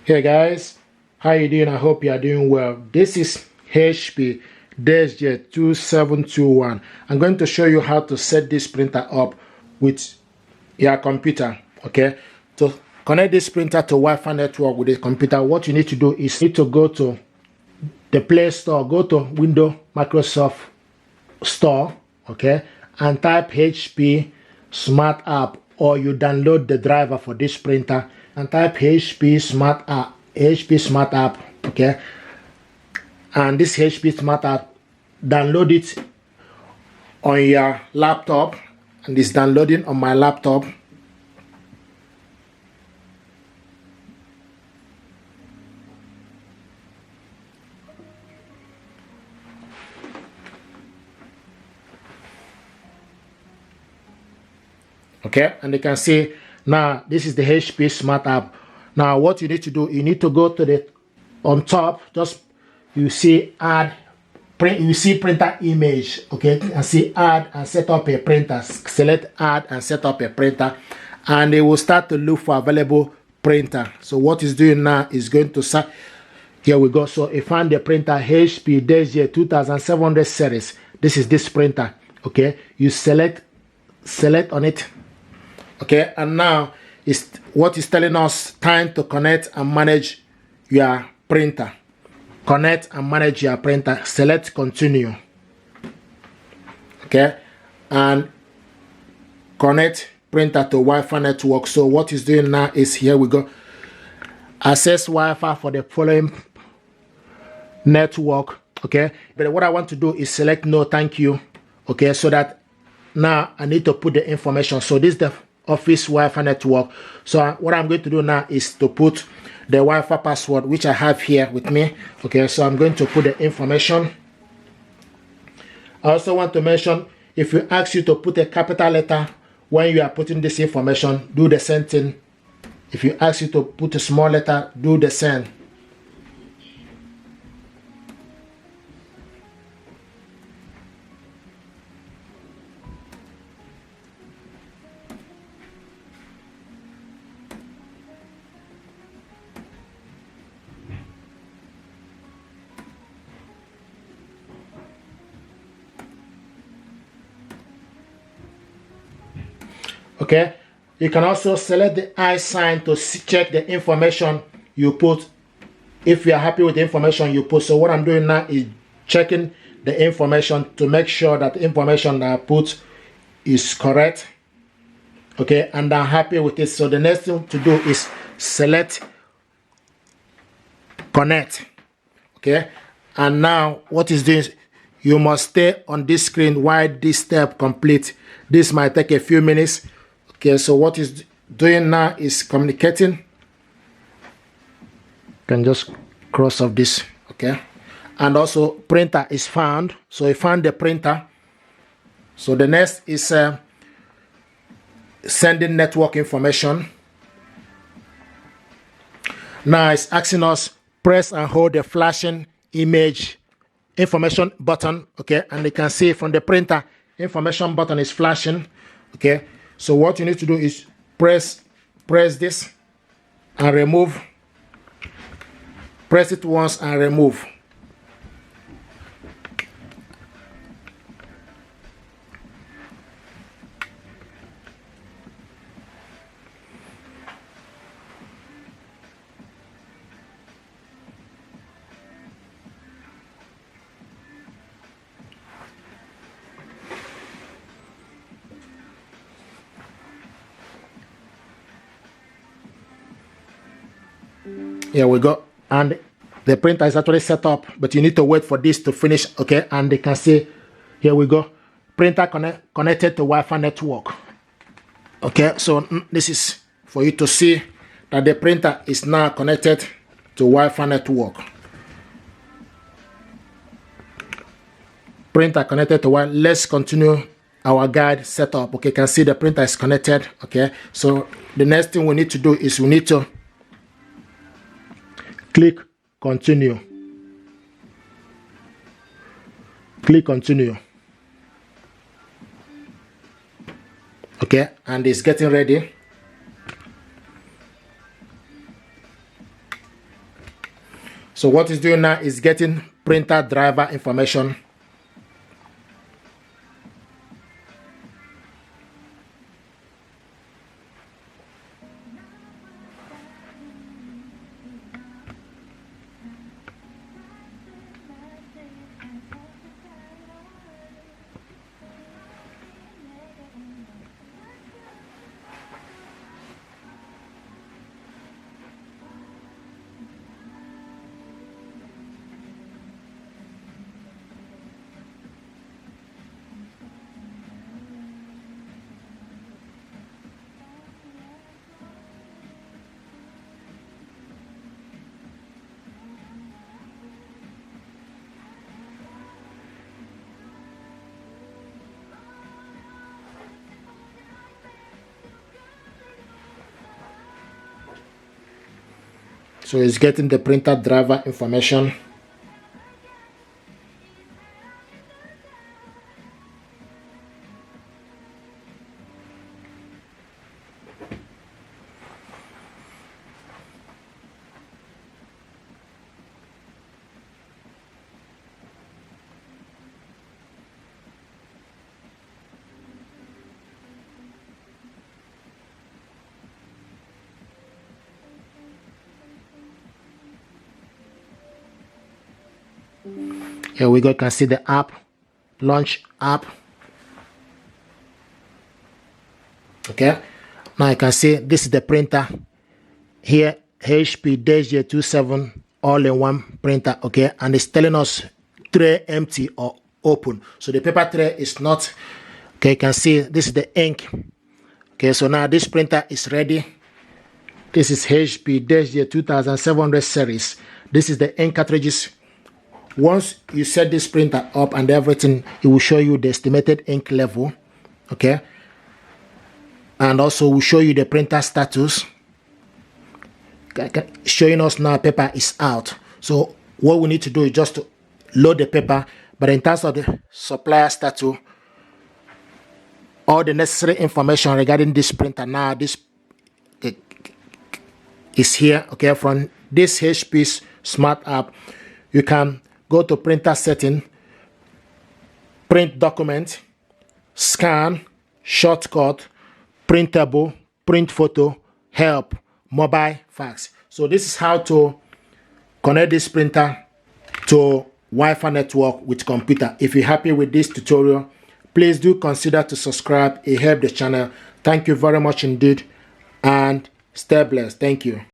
Hey guys, how you doing? I hope you are doing well. This is HP Deskjet 2700E. I'm going to show you how to set this printer up with your computer. Okay, to connect this printer to Wi-Fi network with the computer, what you need to do is to go to the Play Store, go to Windows Microsoft Store, okay, and type HP Smart App, or you download the driver for this printer and type HP Smart App, okay, and this HP Smart App, download it on your laptop, and it's downloading on my laptop. Okay, and you can see now this is the HP Smart App. Now what you need to do, you need to go to the on top, just you see add print, you see printer image, okay, and see add and set up a printer. Select add and set up a printer, and it will start to look for available printer. So what it's doing now is going to start. Here we go. So I found the printer HP Deskjet 2700 series. This is this printer. Okay, you select on it. Okay, and now is what is telling us time to connect and manage your printer. Connect and manage your printer. Select continue. Okay, and connect printer to Wi-Fi network. So what is doing now is, here we go, access Wi-Fi for the following network. Okay, but what I want to do is select no thank you. Okay, so that now I need to put the information. So this is the office Wi-Fi network. So what I'm going to do now is to put the Wi-Fi password, which I have here with me. Okay, so I'm going to put the information. I also want to mention, if you ask you to put a capital letter when you are putting this information, do the same thing. If you ask you to put a small letter, do the same. Okay, you can also select the I sign to check the information you put, if you are happy with the information you put. So what I'm doing now is checking the information to make sure that the information that I put is correct. Okay, and I'm happy with it. So the next thing to do is select connect. Okay, and now what is doing, you must stay on this screen while this step complete. This might take a few minutes. Okay, so what is doing now is communicating. You can just cross off this. Okay, and also printer is found. So I found the printer. So the next is sending network information. Now it's asking us press and hold the flashing image information button. Okay, and you can see from the printer information button is flashing. Okay, so what you need to do is press this and remove. Press it once and remove. Here we go, and the printer is actually set up, but you need to wait for this to finish. Okay, and you can see, here we go, printer connected to Wi-Fi network. Okay, so this is for you to see that the printer is now connected to Wi-Fi network. Printer connected to Wi-Fi. Let's continue our guide setup. Okay, you can see the printer is connected. Okay, so the next thing we need to do is we need to click continue. Click continue. Okay, and it's getting ready. So what it's doing now is getting printer driver information. So it's getting the printer driver information. Here we go, you can see the app, launch app. Okay, now you can see this is the printer here, HP Deskjet 27 all-in-one printer. Okay, and it's telling us tray empty or open, so the paper tray is not. Okay, you can see this is the ink. Okay, so now this printer is ready. This is HP Deskjet 2700 series. This is the ink cartridges. Once you set this printer up and everything, it will show you the estimated ink level. Okay, and also will show you the printer status, showing us now paper is out. So what we need to do is just to load the paper. But in terms of the supplier status, all the necessary information regarding this printer now this is here. Okay, from this HP's smart app, you can go to printer setting, print document, scan, shortcut, printable, print photo, help, mobile, fax. So this is how to connect this printer to Wi-Fi network with computer. If you're happy with this tutorial, please do consider to subscribe. It helps the channel. Thank you very much indeed, and stay blessed. Thank you.